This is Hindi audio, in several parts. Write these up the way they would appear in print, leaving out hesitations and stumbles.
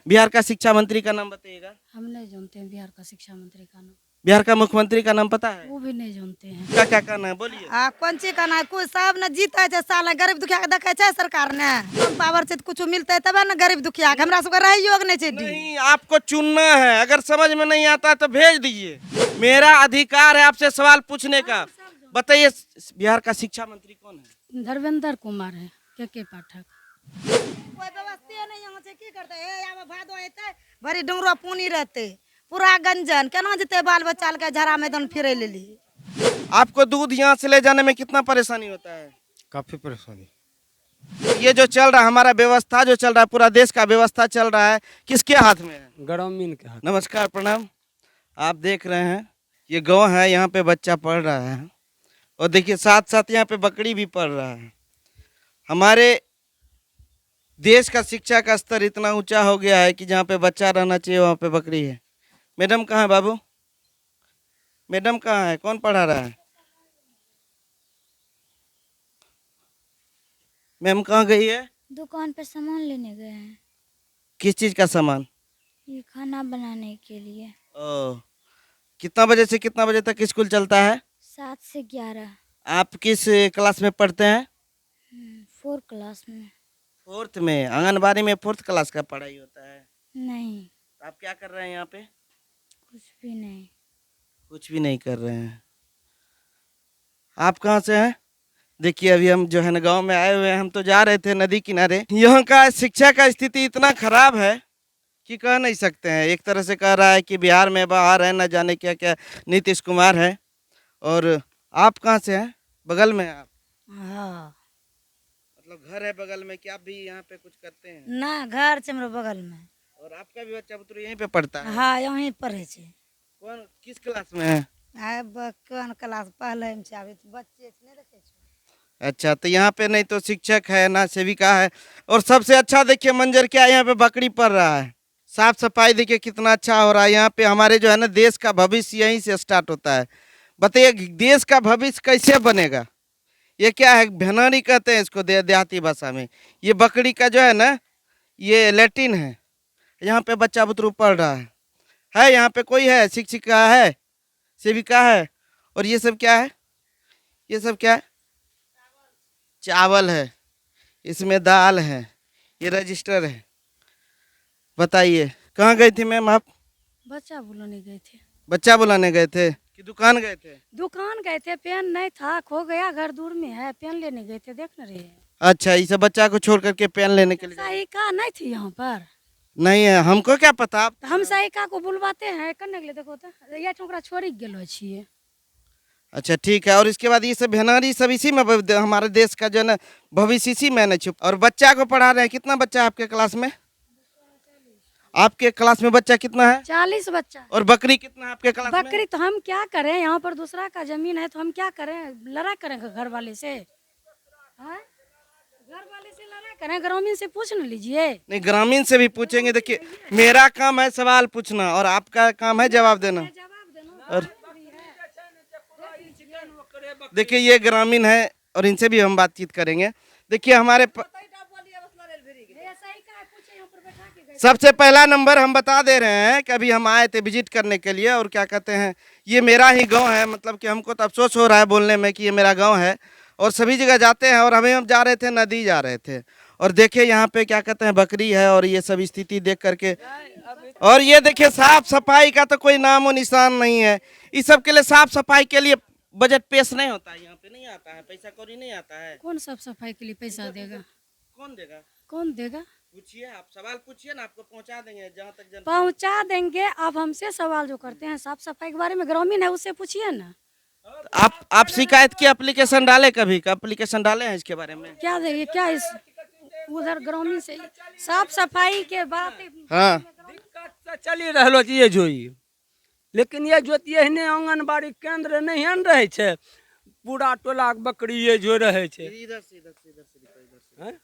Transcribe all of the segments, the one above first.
बिहार का शिक्षा मंत्री का नाम बताइएगा। हम नहीं जानते हैं बिहार का शिक्षा मंत्री का नाम। बिहार का मुख्यमंत्री का नाम पता है? वो भी नहीं जानते हैं। क्या क्या कहना है बोलिए। कोन चीज का ना कोई सब न जीते छै साला गरीब दुखिया के देखे छै सरकार ने पावर से कुछ मिलते तब न गरीब दुखिया के हमरा सबके रहे योग नहीं छै डी। नहीं, आपको चुनना है, अगर समझ में नहीं आता तो भेज दीजिए। मेरा अधिकार है आपसे सवाल पूछने का। बताइए बिहार का शिक्षा मंत्री कौन है? धर्मेंद्र कुमार है, के पाठक। कोई व्यवस्था नहीं यहाँ से की करते है आब भादो एते भरी डुंगरो पूनी रहते पूरा गंजन केना जते बाल बच्चा के झरा मैदान फिरे लेली। आपको दूध यहाँ से ले जाने में कितना परेशानी होता है? काफी परेशानी। ये जो चल रहा है हमारा व्यवस्था जो चल रहा है पूरा देश का व्यवस्था चल रहा है किसके हाथ में है? ग्रामीण के हाथ। नमस्कार प्रणाम। आप देख रहे हैं ये गांव है, यहाँ पे बच्चा पढ़ रहा है और देखिए साथ साथ यहाँ पे बकरी भी पढ़ रहा है। हमारे देश का शिक्षा का स्तर इतना ऊंचा हो गया है कि जहाँ पे बच्चा रहना चाहिए वहाँ पे बकरी है। मैडम कहाँ है बाबू? मैडम कहाँ है? कौन पढ़ा रहा है? मैम कहाँ गई है? दुकान पे सामान लेने गए हैं। किस चीज़ का सामान? ये खाना बनाने के लिए। ओ, कितना बजे से कितना बजे तक स्कूल चलता है? 7 से 11। आप किस क्लास में पढ़ते हैं? 4 क्लास में। फोर्थ में। आंगनबाड़ी में फोर्थ क्लास का पढ़ाई होता है? नहीं, तो आप क्या कर रहे हैं यहाँ पे? कुछ भी नहीं। कुछ भी नहीं कर रहे हैं। आप कहाँ से हैं? देखिए अभी हम जो है ना गांव में आए हुए हैं, हम तो जा रहे थे नदी किनारे। यहाँ का शिक्षा का स्थिति इतना खराब है कि कह नहीं सकते हैं। एक तरह से कह रहा है कि बिहार में बाहर है, न जाने क्या क्या नीतीश कुमार है। और आप कहाँ से हैं? बगल में हैं आप? हाँ मतलब घर है बगल में कि आप भी यहाँ पे कुछ करते हैं? ना घर छै हमरा बगल में। और आपका भी बच्चा बुतरू यहीं पे पढ़ता है? हाँ यहीं पढ़े छै। कौन किस क्लास में है? कौन क्लास पहले में छै अभी बच्चे नहीं देखे छो। अच्छा, तो यहाँ पे नहीं तो शिक्षक है ना सेविका है। और सबसे अच्छा देखिए मंजर क्या है, यहाँ पे बकरी पड़ रहा है। साफ सफाई देखिए कितना अच्छा हो रहा है। यहाँ पे हमारे जो है ना देश का भविष्य यहीं से स्टार्ट होता है। बताइए देश का भविष्य कैसे बनेगा? ये क्या है, भेनानी कहते हैं इसको देहाती भाषा में। ये बकरी का जो है ना ये लैट्रिन है। यहाँ पे बच्चा बुतरू पढ़ रहा है। यहाँ पे कोई है? शिक्षिका है, सेविका है। और ये सब क्या है? ये सब क्या है? चावल है, इसमें दाल है, ये रजिस्टर है। बताइए कहाँ गई थी मैम आप? बच्चा बुलाने गए थे। बच्चा बुलाने गए थे कि दुकान गए थे? दुकान गए थे, पेन नहीं था, खो गया, घर दूर में है, पेन लेने गए थे, देख न रहे हैं। अच्छा, इसे बच्चा को छोड़ करके पेन लेने के लिए गए? सहायिका नहीं थी यहाँ पर। नहीं है, हमको क्या पता। आप तो हम सहायिका को बुलवाते हैं करने के लिए। देखो तो ये छोकरा छोड़ी गेलो छिए। अच्छा ठीक है। और इसके बाद ये सब भेनारी सब इसी में हमारे देश का जो है ना भविष्य इसी में न छुप। और बच्चा को पढ़ा रहे हैं। कितना बच्चा है आपके क्लास में? आपके क्लास में बच्चा कितना है? 40 बच्चा। और बकरी कितना है आपके क्लास में? बकरी तो हम क्या करें, यहाँ पर दूसरा का जमीन है तो हम क्या करें, लड़ाई करेंगे घर वाले से? हाँ? घर वाले से लड़ाई करें, ग्रामीण से पूछ न लीजिए। नहीं, ग्रामीण से भी पूछेंगे। देखिए मेरा काम है सवाल पूछना और आपका काम है जवाब देना। और देखिए ये ग्रामीण है और इनसे भी हम बातचीत करेंगे। देखिए हमारे सबसे पहला नंबर हम बता दे रहे हैं कि अभी हम आए थे विजिट करने के लिए। और क्या कहते हैं, ये मेरा ही गांव है। मतलब कि हमको तो अफसोस हो रहा है बोलने में कि ये मेरा गांव है। और सभी जगह जाते हैं और हम जा रहे थे नदी जा रहे थे। और देखिए यहाँ पे क्या कहते हैं बकरी है और ये सब स्थिति देख करके। और ये देखिए साफ सफाई का तो कोई नामो निशान नहीं है। इस सब के लिए साफ सफाई के लिए बजट पेश नहीं होता है। यहाँ पे नहीं आता है, पैसा कौड़ी नहीं आता है। कौन साफ सफाई के लिए पैसा देगा? कौन देगा? कौन देगा? पूछिए, आप सवाल पूछिए ना, आपको पहुंचा देंगे जहाँ तक जनता। पहुंचा देंगे। आप हमसे सवाल जो करते हैं साफ सफाई के बारे में, ग्रामीण है उससे पूछिए ना। आप शिकायत की एप्लीकेशन डाले कभी? एप्लीकेशन डाले हैं इसके बारे में? क्या देंगे, क्या इस उधर ग्रामीण से साफ सफाई के बात। हाँ दिक्कत तो चली रहलो छै ये जोई, लेकिन ये जो एहने आंगनबाड़ी केंद्र नहीं रहे छै। पूरा टोला के बकरी ये जो रहे छै। इधर से हैं?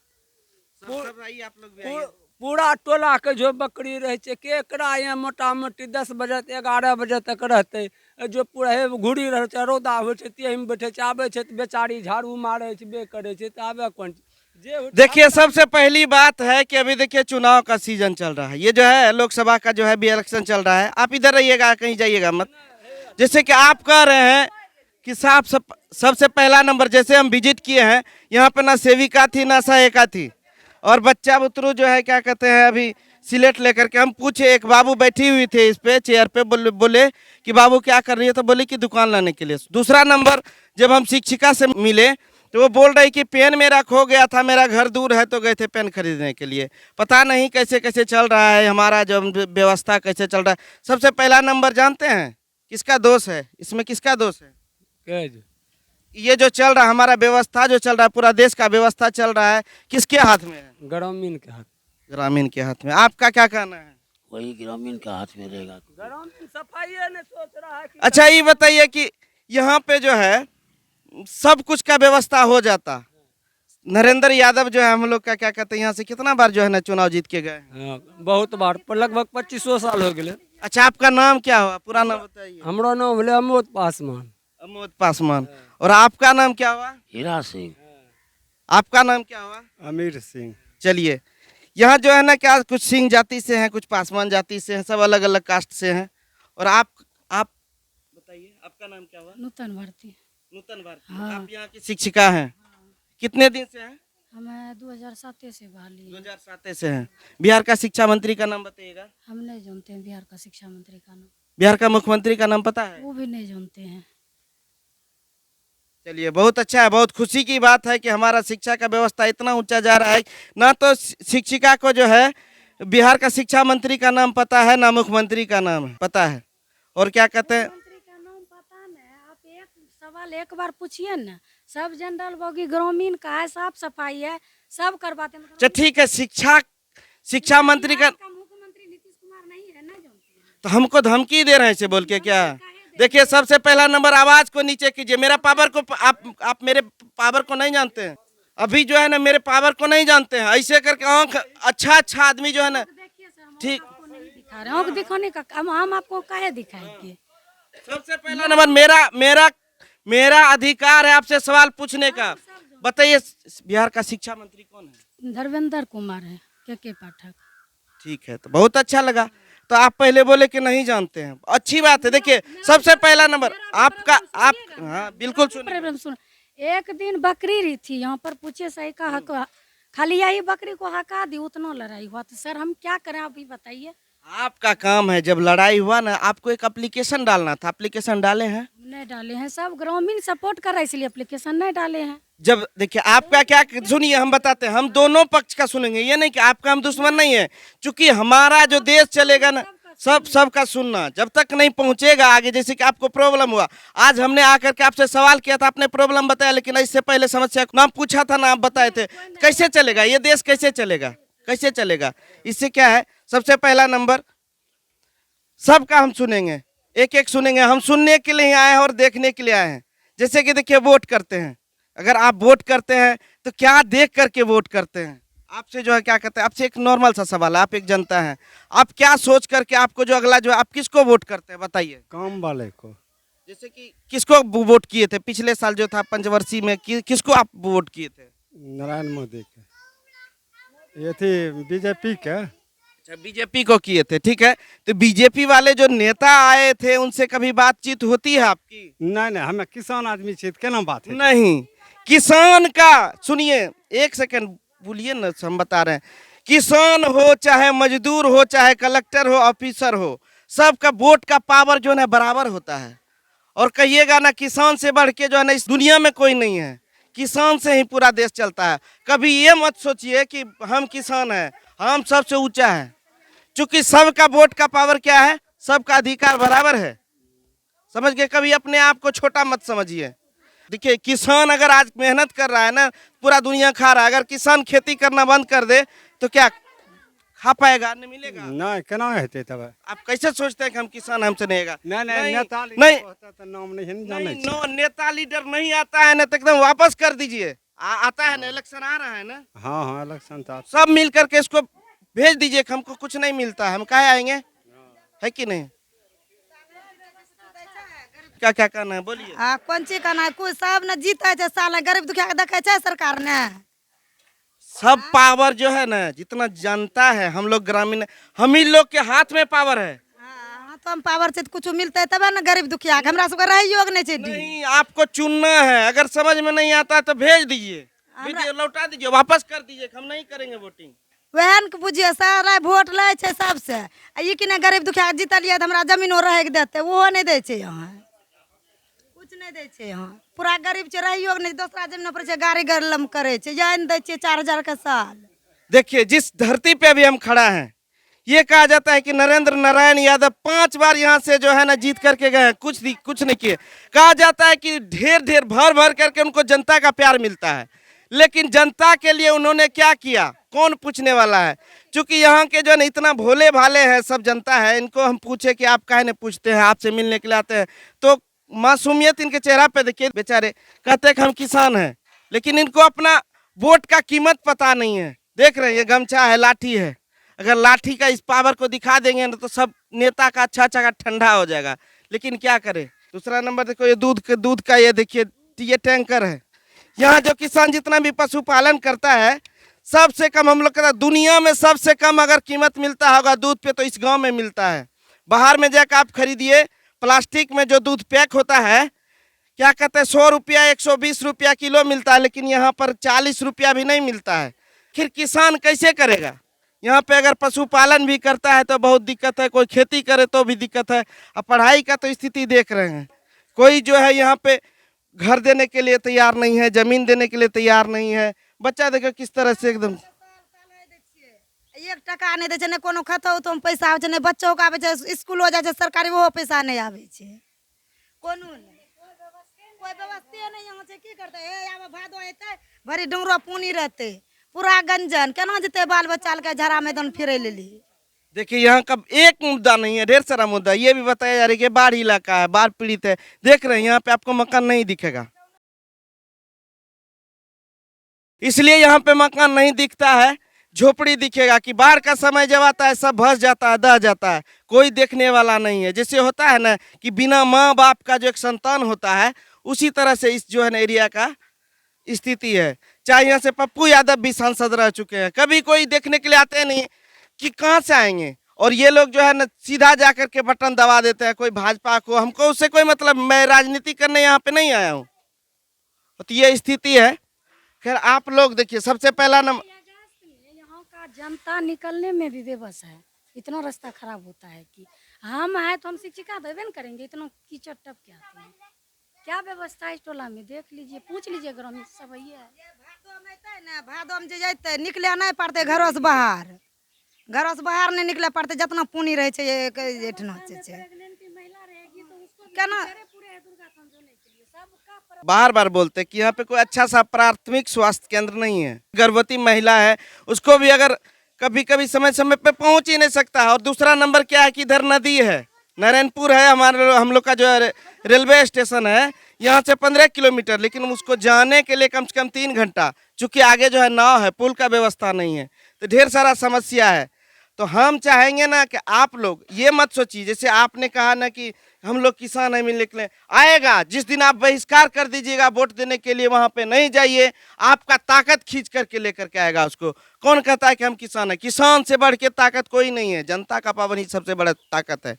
सब आइए, आप लोग भी आइए। पूरा टोला के जो बकरी रहे छै केकरा यहाँ मोटा मोटी 10 बजे से 11 बजे तक रहते। जो पूरा हे घूरी रहे छै, रौदा हो छै, तेही में बैठे छै। आबे छै तो बेचारी झाड़ू मारे छै बे करे छै तो आबे कौन देखिए सबसे पहली बात है कि अभी देखिए चुनाव का सीजन चल रहा है, ये जो है लोकसभा का जो है भी इलेक्शन चल रहा है। आप इधर रहिएगा, कहीं जाइएगा मत। जैसे कि आप कह रहे हैं कि सबसे पहला नंबर, जैसे हम विजिट किए हैं यहाँ पे, ना सेविका थी ना सहायिका थी, और बच्चा बुतरू जो है क्या कहते हैं अभी सिलेट लेकर के हम पूछे, एक बाबू बैठी हुई थे इस पे चेयर पे, बोले कि बाबू क्या कर रही है, तो बोले कि दुकान लाने के लिए। दूसरा नंबर, जब हम शिक्षिका से मिले तो वो बोल रही कि पेन मेरा खो गया था, मेरा घर दूर है, तो गए थे पेन खरीदने के लिए। पता नहीं कैसे कैसे चल रहा है हमारा जो व्यवस्था, कैसे चल रहा है। सबसे पहला नंबर जानते हैं किसका दोष है इसमें, किसका दोष है? क्या जो ये जो चल रहा है हमारा व्यवस्था जो चल रहा है, पूरा देश का व्यवस्था चल रहा है, किसके हाथ में है? ग्रामीण के हाथ, ग्रामीण के हाथ में। आपका क्या कहना है? वही ग्रामीण का हाथ में रहेगा। ग्रामीण सफाई ने सोच रहा है कि अच्छा ये बताइए कि यहाँ पे जो है सब कुछ का व्यवस्था हो जाता, नरेंद्र यादव जो है हम लोग का क्या कहते हैं यहाँ से कितना बार जो है ना चुनाव जीत के गए हैं? हाँ, बहुत बार, पर लगभग 2500 साल हो गए। अच्छा आपका नाम क्या हुआ, पूरा नाम बताइए। हमारा नाम बोले अमोद पासवान। अमोद पासवान। और आपका नाम क्या हुआ? हीरा सिंह। आपका नाम क्या हुआ? अमीर सिंह। चलिए, यहाँ जो है ना क्या कुछ सिंह जाति से हैं, कुछ पासवान जाति से हैं, सब अलग अलग कास्ट से हैं। और आप बताइए आपका नाम क्या हुआ? नूतन भारती। नूतन भारती। हाँ। आप यहाँ की शिक्षिका हैं, कितने दिन से हैं? हमें 2007 से बाहर लिए। 2007 से हैं। बिहार का शिक्षा मंत्री का नाम बताइएगा। हम नहीं जानते हैं बिहार का शिक्षा मंत्री का नाम। बिहार का मुख्यमंत्री का नाम पता है? वो भी नहीं जानते हैं। चलिए बहुत अच्छा है, बहुत खुशी की बात है कि हमारा शिक्षा का व्यवस्था इतना ऊंचा जा रहा है। ना तो शिक्षिका को जो है बिहार का शिक्षा मंत्री का नाम पता है, ना मुख्यमंत्री का नाम पता है। और क्या कहते हैं, मंत्री का नाम पता नहीं। आप एक सवाल एक बार पूछिए ना, सब जनरल बोगी ग्रामीण का है, साफ सफाई है, सब करवाते हैं। अच्छा ठीक है, शिक्षा मंत्री का मुख्यमंत्री नीतीश कुमार नहीं है, नहीं जानते हैं। तो हमको धमकी दे रहे हैं इसे बोल के क्या? देखिए सबसे पहला नंबर, आवाज को नीचे कीजिए। मेरा पावर को आप मेरे पावर को नहीं जानते हैं, अभी जो है ना मेरे पावर को नहीं जानते हैं। ऐसे करके आँख अच्छा आदमी जो है ना, देखिए सर, हम ठीक। आपको नहीं दिखा रहे हैं। आँख दिखाने का हम आपको काहे दिखाएंगे? सबसे पहला नंबर, मेरा अधिकार है आपसे सवाल पूछने का। बताइए बिहार का शिक्षा मंत्री कौन है? धर्मेंद्र कुमार है, के पाठक। ठीक है, तो बहुत अच्छा लगा। तो आप पहले बोले कि नहीं जानते हैं, अच्छी बात है। देखिए सबसे पहला नंबर आपका, आप हाँ बिल्कुल सुनिए। एक दिन बकरी रही थी यहाँ पर, पूछे सही का हक, खाली यही बकरी को हका दी, उतना लड़ाई हुआ। तो सर हम क्या करें, आप ही बताइए। आपका काम है, जब लड़ाई हुआ ना आपको एक एप्लीकेशन डालना था, एप्लीकेशन डाले हैं? नहीं डाले हैं, सब ग्रामीण सपोर्ट कर रहा है इसलिए एप्लीकेशन नहीं डाले हैं। जब देखिए आपका क्या, सुनिए हम बताते हैं, हम दोनों पक्ष का सुनेंगे, ये नहीं कि आपका हम दुश्मन नहीं है। क्योंकि हमारा जो देश चलेगा ना, सबका सुनना जब तक नहीं पहुंचेगा आगे। जैसे कि आपको प्रॉब्लम हुआ, आज हमने आकर के आपसे सवाल किया था, आपने प्रॉब्लम बताया, लेकिन इससे पहले समस्या नाम पूछा था ना, आप बताए थे। कैसे चलेगा ये देश, कैसे चलेगा, कैसे चलेगा? इससे क्या है, सबसे पहला नंबर सबका हम सुनेंगे, एक एक सुनेंगे। हम सुनने के लिए आए हैं और देखने के लिए आए हैं। जैसे कि देखिए वोट करते हैं, अगर आप वोट करते हैं तो क्या देख करके वोट करते हैं? आपसे जो है क्या कहते हैं, आपसे एक नॉर्मल सा सवाल है, आप एक जनता हैं, आप क्या सोच करके आपको जो अगला जो है, आप किसको वोट करते हैं बताइए? काम वाले को। जैसे कि किसको वोट किए थे पिछले साल जो था पंचवर्षीय में, किसको आप वोट किए थे? नारायण मोदी के। ये थी बीजेपी के। अच्छा बीजेपी को किए थे, ठीक है। तो बीजेपी वाले जो नेता आए थे उनसे कभी बातचीत होती है आपकी? नहीं हमें किसान आदमी छित केना बात है? नहीं, किसान का सुनिए, एक सेकंड बोलिए ना, हम बता रहे हैं। किसान हो चाहे मजदूर हो चाहे कलेक्टर हो ऑफिसर हो, सबका वोट का पावर जो है बराबर होता है। और कहिएगा ना किसान से बढ़ के जो है ना इस दुनिया में कोई नहीं है, किसान से ही पूरा देश चलता है। कभी ये मत सोचिए कि हम किसान हैं, हम सबसे ऊंचा है। चूंकि सबका वोट का पावर क्या है, सबका अधिकार बराबर है, समझ गए? कभी अपने आप को छोटा मत समझिए। देखिए किसान अगर आज मेहनत कर रहा है ना, पूरा दुनिया खा रहा है। अगर किसान खेती करना बंद कर दे तो क्या खा पाएगा? नहीं मिलेगा। नहीं केना हेतै तब? आप कैसे सोचते हैं कि हम किसान, हमसे नहीं होगा? नहीं नेता नहीं होता तो नाम नहीं जाने नहीं, नो नेता लीडर नहीं आता है ना, तो एकदम वापस कर दीजिए। आता है ना, इलेक्शन आ रहा है ना, हाँ इलेक्शन था, सब मिल करके इसको भेज दीजिए। हमको कुछ नहीं मिलता है, हम काहे आएंगे, है कि नहीं? क्या क्या कहना है बोलिए। कौन चीज कहना है, कुछ सब न जीते छै साल, गरीब दुखिया के देखे छै सरकार ने। सब पावर जो है ना, जितना जनता है, हम लोग ग्रामीण, हम ही लोग के हाथ में पावर है। हाँ तो हम पावर से कुछ मिलता है तब ना गरीब दुखिया के हमरा सबके रही योग नहीं चाहिए। नहीं, आपको चुनना है, अगर समझ में नहीं आता तो भेज दीजिए, लौटा दीजिए, वापस कर दीजिए, हम नहीं करेंगे वोटिंग। वहन के बुझिए सारा वोट ले छे सबसे, आ ई कि ने गरीब दुखिया के जीतलिए तो हमरा जमीनो रहे के देते, वो नहीं दे छे यहाँ, कुछ नहीं दे छे यहाँ। पूरा गरीब छे, रही योग नहीं, दूसरा जमीन पर छे गाड़ी गरलम करे छे, यही दे छे 4000 का साल। देखिए, जिस धरती पे अभी हम खड़ा हैं, ये कहा जाता है कि नरेंद्र नारायण यादव 5 बार यहाँ से जो है ना जीत करके गए हैं, कुछ नहीं किए। कहा जाता है कि ढेर ढेर भर भर करके उनको जनता का प्यार मिलता है, लेकिन जनता के लिए उन्होंने क्या किया, कौन पूछने वाला है। क्योंकि यहाँ के जो है ना इतना भोले भाले हैं सब जनता है, इनको हम पूछे कि आप काहे नहीं पूछते हैं, आपसे मिलने के लिए आते हैं, तो मासूमियत इनके चेहरा पे देखिए। बेचारे कहते हैं कि हम किसान हैं, लेकिन इनको अपना वोट का कीमत पता नहीं है। देख रहे हैं, ये गमछा है, लाठी है, अगर लाठी का इस पावर को दिखा देंगे ना तो सब नेता का अच्छा अच्छा का ठंडा हो जाएगा, लेकिन क्या करें। दूसरा नंबर देखो, ये दूध का ये देखिए, ये टैंकर है। यहाँ जो किसान जितना भी पशुपालन करता है, सबसे कम हम लोग कहते हैं दुनिया में सबसे कम अगर कीमत मिलता होगा दूध पे तो इस गांव में मिलता है। बाहर में जाकर आप खरीदिए, प्लास्टिक में जो दूध पैक होता है, क्या कहते हैं 100 रुपया 120 रुपया किलो मिलता है, लेकिन यहाँ पर 40 रुपया भी नहीं मिलता है। फिर किसान कैसे करेगा। यहाँ पे अगर पशुपालन भी करता है तो बहुत दिक्कत है, कोई खेती करे तो भी दिक्कत है। अब पढ़ाई का तो स्थिति देख रहे हैं, कोई जो है यहाँ पे घर देने के लिए तैयार नहीं है, जमीन देने के लिए तैयार नहीं है। बच्चा देखो किस तरह से एकदम 1 टका नहीं दे छे, ने कोनो खतो तो पैसा आवे छे, ने बच्चों का आवे छे, स्कूल हो जाए छे सरकारी, वो पैसा नहीं आवे छे, कोनो नहीं, कोई व्यवस्था नहीं यहाँ से। की करते हे आवे भादो एते भरी डुंगरो पूनी रहते, पूरा गंजन केना जते बाल बच्चा के झरा मैदान फिरे लेली। देखिए, यहाँ का एक मुद्दा नहीं है, ढेर सारा मुद्दा। ये भी बताया जा रहा है कि बाढ़ इलाका है, बाढ़ पीड़ित है। देख रहे हैं यहाँ पे आपको मकान नहीं दिखेगा, इसलिए यहाँ पे मकान नहीं दिखता है, झोपड़ी दिखेगा। कि बाढ़ का समय जब आता है सब भस जाता है, दह जाता है, कोई देखने वाला नहीं है। जैसे होता है ना कि बिना माँ बाप का जो एक संतान होता है, उसी तरह से इस जो है ना एरिया का स्थिति है। चाहे यहाँ से पप्पू यादव भी सांसद रह चुके हैं, कभी कोई देखने के लिए आते नहीं कि कहाँ से आएंगे। और ये लोग जो है ना सीधा जा करके बटन दबा देते हैं, कोई भाजपा को, हमको उससे कोई मतलब, मैं राजनीति करने यहाँ पे नहीं आया हूँ। तो ये स्थिति है। खैर आप लोग देखिए, सबसे पहला नंबर, यहाँ का जनता निकलने में भी बेबस है, इतना रास्ता खराब होता है कि हम आए तो हम शिक्षिका देवे न करेंगे, इतना कीचड़ टप के आते हैं। क्या व्यवस्था है इस टोला में, देख लीजिए, पूछ लीजिए, ग्रामीण सब ये है। भादो में जैते निकले नहीं पड़ते, घरों से बाहर नहीं निकले पड़ते, जितना पूनी रहे छे एठना छे केना। बार बार बोलते हैं कि यहाँ पे कोई अच्छा सा प्राथमिक स्वास्थ्य केंद्र नहीं है। गर्भवती महिला है, उसको भी अगर कभी कभी समय समय पे पहुंच ही नहीं सकता है। और दूसरा नंबर क्या है कि इधर नदी है, नारायणपुर है, हम लोग का जो है रेलवे स्टेशन है यहाँ से 15 किलोमीटर, लेकिन उसको जाने के लिए कम से कम 3 घंटा, चूँकि आगे जो है नाव है, पुल का व्यवस्था नहीं है, तो ढेर सारा समस्या है। तो हम चाहेंगे ना कि आप लोग ये मत सोचिए, जैसे आपने कहा ना कि हम लोग किसान हैं, मिल निकले, आएगा जिस दिन आप बहिष्कार कर दीजिएगा वोट देने के लिए, वहाँ पे नहीं जाइए, आपका ताकत खींच करके लेकर के आएगा उसको। कौन कहता है कि हम किसान हैं, किसान से बढ़ के ताकत कोई नहीं है, जनता का पावन ही सबसे बड़ा ताकत है।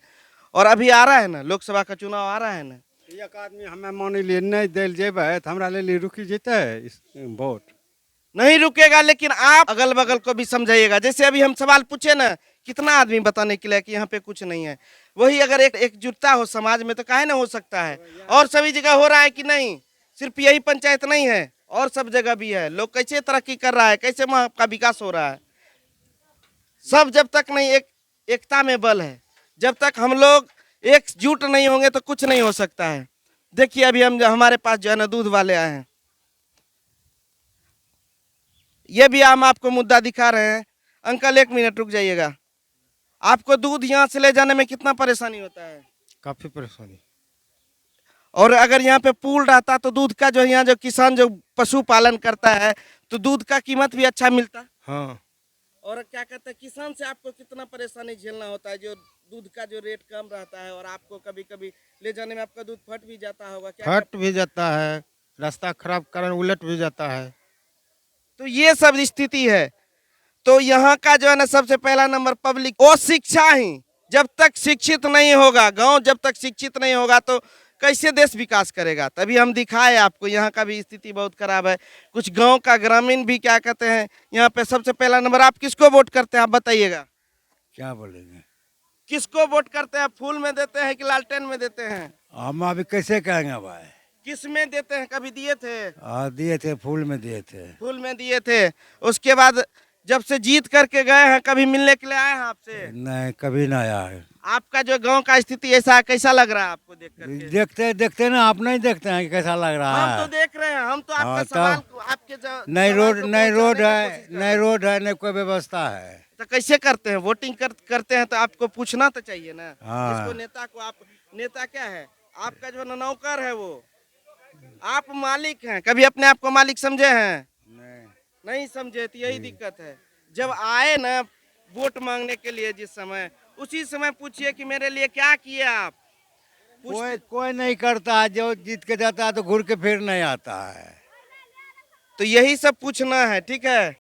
और अभी आ रहा है ना, लोकसभा का चुनाव आ रहा है ना, एक आदमी हमें मान लिए नहीं दिल जेबे तो हमरा ले रुकी जेते वोट नहीं रुकेगा। लेकिन आप अगल बगल को भी समझाइएगा। जैसे अभी हम सवाल पूछे ना, कितना आदमी बताने के लिए कि यहाँ पे कुछ नहीं है, वही अगर एकजुटता हो समाज में तो काहे ना हो सकता है। और सभी जगह हो रहा है कि नहीं, सिर्फ यही पंचायत नहीं है, और सब जगह भी है। लोग कैसे तरक्की कर रहा है, कैसे वहाँ का विकास हो रहा है। सब जब तक नहीं एकता में बल है, जब तक हम लोग एकजुट नहीं होंगे तो कुछ नहीं हो सकता है। देखिए अभी हमारे पास जो है ना दूध वाले आए हैं, ये भी हम आपको मुद्दा दिखा रहे हैं। अंकल 1 मिनट रुक जाइएगा। आपको दूध यहाँ से ले जाने में कितना परेशानी होता है? काफी परेशानी। और अगर यहाँ पे पुल रहता तो दूध का जो यहाँ जो किसान जो पशुपालन करता है तो दूध का कीमत भी अच्छा मिलता। हाँ। और क्या कहते हैं, किसान से आपको कितना परेशानी झेलना होता है, जो दूध का जो रेट कम रहता है, और आपको कभी कभी ले जाने में आपका दूध फट भी जाता होगा। क्या फट भी जाता है, रास्ता खराब कारण उलट भी जाता है। तो ये सब स्थिति है। तो यहाँ का जो है ना सबसे पहला नंबर पब्लिक और शिक्षा ही। जब तक शिक्षित नहीं होगा गांव, जब तक शिक्षित नहीं होगा तो कैसे देश विकास करेगा। तभी हम दिखाए आपको यहाँ का भी स्थिति बहुत खराब है। कुछ गांव का ग्रामीण भी क्या कहते हैं यहाँ पे सबसे पहला नंबर। आप किसको वोट करते हैं आप बताइएगा। क्या बोलेंगे? किसको वोट करते हैं? फूल में देते हैं कि लालटेन में देते हैं? हम अभी कैसे कहेंगे भाई? किस में देते हैं? कभी दिए थे? दिए थे, फूल में दिए थे। फूल में दिए थे। उसके बाद जब से जीत करके गए हैं कभी मिलने के लिए आए हैं आपसे? नहीं, कभी ना आया है। आपका जो गांव का स्थिति ऐसा है, कैसा लग रहा है आपको देख करके? देखते देखते ना, आप नहीं देखते हैं कि कैसा लग रहा हम तो है? देख रहे हैं। हम तो आपका हाँ, सवाल तब- को आपके नहीं रोड, नहीं रोड है, नहीं नहीं। रोड है, नहीं कोई व्यवस्था है। तो कैसे करते हैं? वोटिंग करते हैं तो आपको पूछना तो चाहिए ना। हाँ। इसको नेता को आप, नेता क्या है? आपका जो नौकर है वो, आप मालिक हैं। कभी अपने आप को मालिक समझे हैं? नहीं समझे। तो यही दिक्कत है। जब आए ना वोट मांगने के लिए जिस समय, उसी समय पूछिए कि मेरे लिए क्या किए आप। कोई नहीं करता है। जो जीत के जाता है तो घूर के फिर नहीं आता है। तो यही सब पूछना है, ठीक है।